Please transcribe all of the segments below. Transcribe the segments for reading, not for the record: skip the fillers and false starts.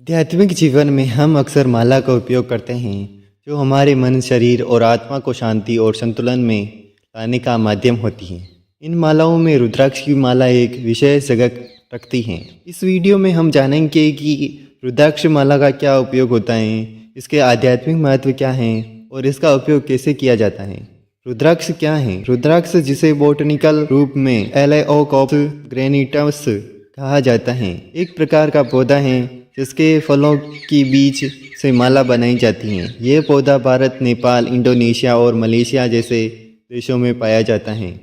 आध्यात्मिक जीवन में हम अक्सर माला का उपयोग करते हैं जो हमारे मन, शरीर और आत्मा को शांति और संतुलन में लाने का माध्यम होती है। इन मालाओं में रुद्राक्ष की माला एक विशेष जगह रखती है। इस वीडियो में हम जानेंगे कि रुद्राक्ष माला का क्या उपयोग होता है, इसके आध्यात्मिक महत्व क्या है और इसका उपयोग कैसे किया जाता है। रुद्राक्ष क्या है? रुद्राक्ष, जिसे बोटनिकल रूप में एलेओकॉप्स ग्रेनिटस कहा जाता है, एक प्रकार का पौधा है जिसके फलों की बीज से माला बनाई जाती है। ये पौधा भारत, नेपाल, इंडोनेशिया और मलेशिया जैसे देशों में पाया जाता है।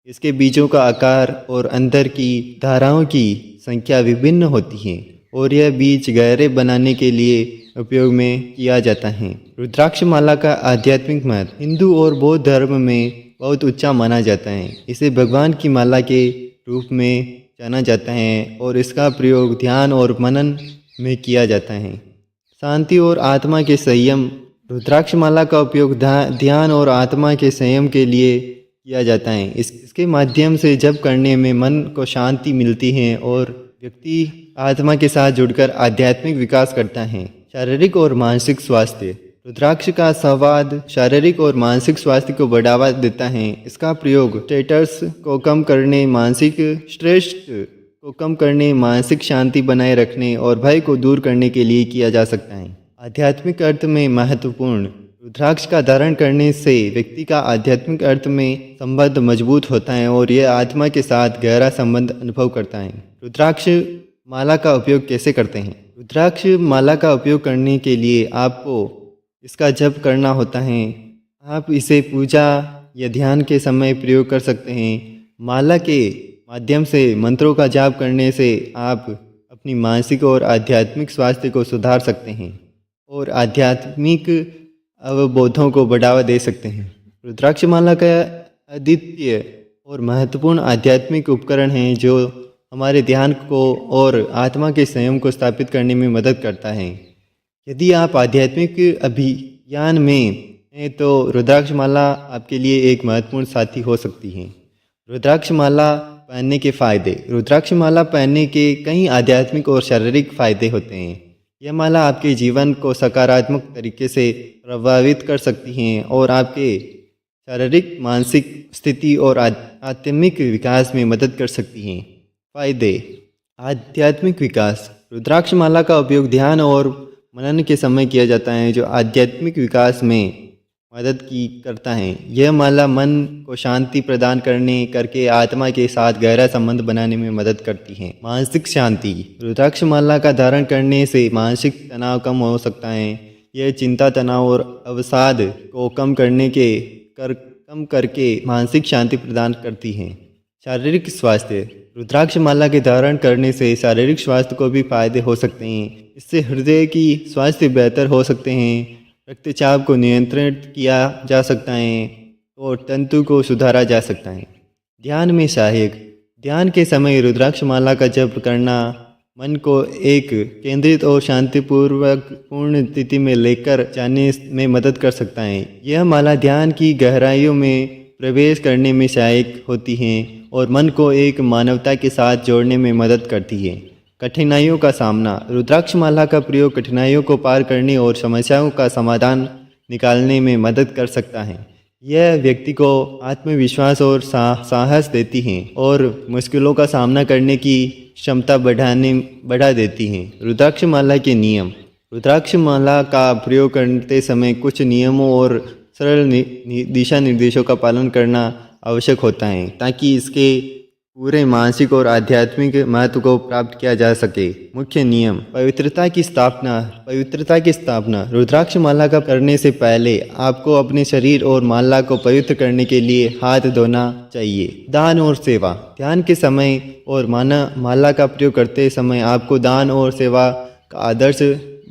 इसके बीजों का आकार और अंदर की धाराओं की संख्या विभिन्न होती है और यह बीज गहरे बनाने के लिए उपयोग में किया जाता है। रुद्राक्ष माला का आध्यात्मिक महत्व हिंदू और बौद्ध धर्म में बहुत ऊंचा माना जाता है। इसे भगवान की माला के रूप में जाना जाता है और इसका प्रयोग ध्यान और मनन में किया जाता है। शांति और आत्मा के संयम। रुद्राक्ष माला का उपयोग ध्यान और आत्मा के संयम के लिए किया जाता है। इसके माध्यम से जप करने में मन को शांति मिलती है और व्यक्ति आत्मा के साथ जुड़कर आध्यात्मिक विकास करता है। शारीरिक और मानसिक स्वास्थ्य। रुद्राक्ष का संवाद शारीरिक और मानसिक स्वास्थ्य को बढ़ावा देता है। इसका प्रयोग स्ट्रेस को कम करने, मानसिक शांति बनाए रखने और भय को दूर करने के लिए किया जा सकता है। आध्यात्मिक अर्थ में महत्वपूर्ण। रुद्राक्ष का धारण करने से व्यक्ति का आध्यात्मिक अर्थ में संबंध मजबूत होता है और यह आत्मा के साथ गहरा संबंध अनुभव करता है। रुद्राक्ष माला का उपयोग कैसे करते हैं? रुद्राक्ष माला का उपयोग करने के लिए आपको इसका जप करना होता है। आप इसे पूजा या ध्यान के समय प्रयोग कर सकते हैं। माला के माध्यम से मंत्रों का जाप करने से आप अपनी मानसिक और आध्यात्मिक स्वास्थ्य को सुधार सकते हैं और आध्यात्मिक अवबोधों को बढ़ावा दे सकते हैं। रुद्राक्ष माला का अद्वितीय और महत्वपूर्ण आध्यात्मिक उपकरण है जो हमारे ध्यान को और आत्मा के संयम को स्थापित करने में मदद करता है। यदि आप आध्यात्मिक अभियान में हैं तो रुद्राक्ष माला आपके लिए एक महत्वपूर्ण साथी हो सकती है। रुद्राक्ष माला पहनने के फायदे। रुद्राक्ष माला पहनने के कई आध्यात्मिक और शारीरिक फायदे होते हैं। यह माला आपके जीवन को सकारात्मक तरीके से प्रभावित कर सकती हैं और आपके शारीरिक, मानसिक स्थिति और आध्यात्मिक विकास में मदद कर सकती हैं। फायदे। आध्यात्मिक विकास। रुद्राक्ष माला का उपयोग ध्यान और मनन के समय किया जाता है जो आध्यात्मिक विकास में मदद करता है। यह माला मन को शांति प्रदान करके आत्मा के साथ गहरा संबंध बनाने में मदद करती है। मानसिक शांति। रुद्राक्ष माला का धारण करने से मानसिक तनाव कम हो सकता है। यह चिंता, तनाव और अवसाद को कम करके मानसिक शांति प्रदान करती है। शारीरिक स्वास्थ्य। रुद्राक्ष माला के धारण करने से शारीरिक स्वास्थ्य को भी फायदे हो सकते हैं। इससे हृदय की स्वास्थ्य बेहतर हो सकते हैं, रक्तचाप को नियंत्रित किया जा सकता है और तंतु को सुधारा जा सकता है। ध्यान में सहायक। ध्यान के समय रुद्राक्ष माला का जप करना मन को एक केंद्रित और शांतिपूर्वक पूर्ण स्थिति में लेकर जाने में मदद कर सकता है। यह माला ध्यान की गहराइयों में प्रवेश करने में सहायक होती है और मन को एक मानवता के साथ जोड़ने में मदद करती है। कठिनाइयों का सामना। रुद्राक्ष माला का प्रयोग कठिनाइयों को पार करने और समस्याओं का समाधान निकालने में मदद कर सकता है। यह व्यक्ति को आत्मविश्वास और साहस देती है और मुश्किलों का सामना करने की क्षमता बढ़ा देती है। रुद्राक्ष माला के नियम। रुद्राक्ष माला का प्रयोग करते समय कुछ नियमों और सरल दिशा निर्देशों का पालन करना आवश्यक होता है ताकि इसके पूरे मानसिक और आध्यात्मिक महत्व को प्राप्त किया जा सके। मुख्य नियम। पवित्रता की स्थापना। रुद्राक्ष माला का करने से पहले आपको अपने शरीर और माला को पवित्र करने के लिए हाथ धोना चाहिए। दान और सेवा। ध्यान के समय और माला का प्रयोग करते समय आपको दान और सेवा का आदर्श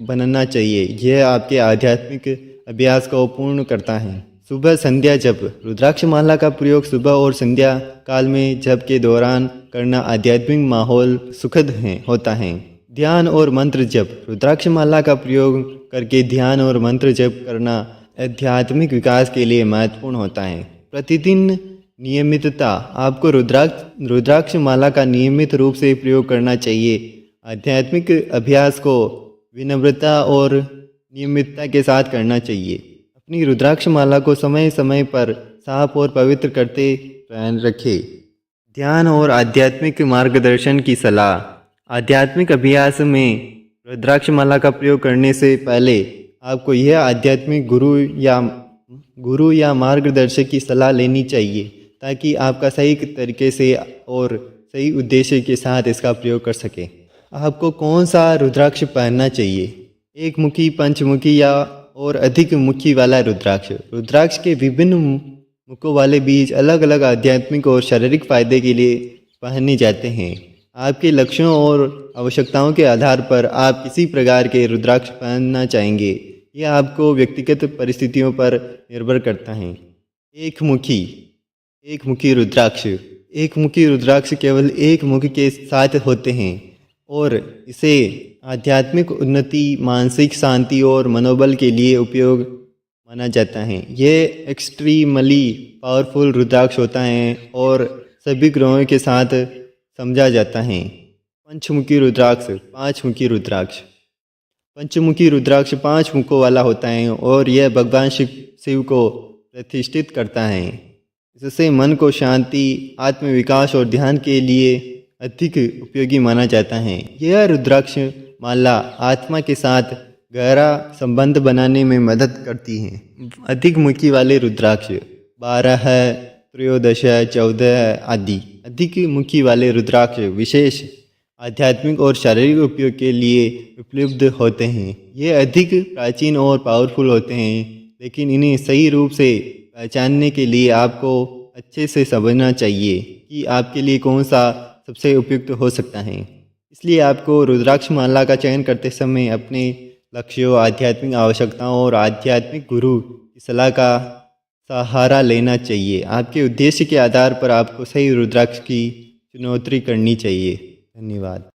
बनना चाहिए। यह आपके आध्यात्मिक अभ्यास को पूर्ण करता है। सुबह संध्या जप। रुद्राक्ष माला का प्रयोग सुबह और संध्या काल में जप के दौरान करना आध्यात्मिक माहौल सुखद होता है। ध्यान और मंत्र जप। रुद्राक्ष माला का प्रयोग करके ध्यान और मंत्र जप करना आध्यात्मिक विकास के लिए महत्वपूर्ण होता है। प्रतिदिन नियमितता। आपको रुद्राक्ष माला का नियमित रूप से प्रयोग करना चाहिए। आध्यात्मिक अभ्यास को विनम्रता और नियमितता के साथ करना चाहिए। अपनी रुद्राक्ष माला को समय समय पर साफ और पवित्र करते रखें। ध्यान और आध्यात्मिक मार्गदर्शन की सलाह। आध्यात्मिक अभ्यास में रुद्राक्ष माला का प्रयोग करने से पहले आपको यह आध्यात्मिक गुरु या मार्गदर्शक की सलाह लेनी चाहिए, ताकि आपका सही तरीके से और सही उद्देश्य के साथ इसका प्रयोग कर सकें। आपको कौन सा रुद्राक्ष पहनना चाहिए? एक मुखी, पंचमुखी या और अधिक मुखी वाला रुद्राक्ष। रुद्राक्ष के विभिन्न मुखों वाले बीज अलग अलग आध्यात्मिक और शारीरिक फायदे के लिए पहने जाते हैं। आपके लक्ष्यों और आवश्यकताओं के आधार पर आप किसी प्रकार के रुद्राक्ष पहनना चाहेंगे, यह आपको व्यक्तिगत परिस्थितियों पर निर्भर करता है। एक मुखी रुद्राक्ष। एक मुखी रुद्राक्ष केवल एक मुख के साथ होते हैं और इसे आध्यात्मिक उन्नति, मानसिक शांति और मनोबल के लिए उपयोग माना जाता है। यह एक्सट्रीमली पावरफुल रुद्राक्ष होता है और सभी ग्रहों के साथ समझा जाता है। पंचमुखी रुद्राक्ष। पंचमुखी रुद्राक्ष 5 मुखों वाला होता है और यह भगवान शिव को प्रतिष्ठित करता है। इससे मन को शांति, आत्मविकास और ध्यान के लिए अधिक उपयोगी माना जाता है। यह रुद्राक्ष माला आत्मा के साथ गहरा संबंध बनाने में मदद करती है। अधिक मुखी वाले रुद्राक्ष 12, 13, 14 आदि। अधिक मुखी वाले रुद्राक्ष विशेष आध्यात्मिक और शारीरिक उपयोग के लिए उपलब्ध होते हैं। ये अधिक प्राचीन और पावरफुल होते हैं, लेकिन इन्हें सही रूप से पहचानने के लिए आपको अच्छे से समझना चाहिए कि आपके लिए कौन सा सबसे उपयुक्त हो सकता है। इसलिए आपको रुद्राक्ष माला का चयन करते समय अपने लक्ष्यों, आध्यात्मिक आवश्यकताओं और आध्यात्मिक गुरु की सलाह का सहारा लेना चाहिए। आपके उद्देश्य के आधार पर आपको सही रुद्राक्ष की चुनौती करनी चाहिए। धन्यवाद।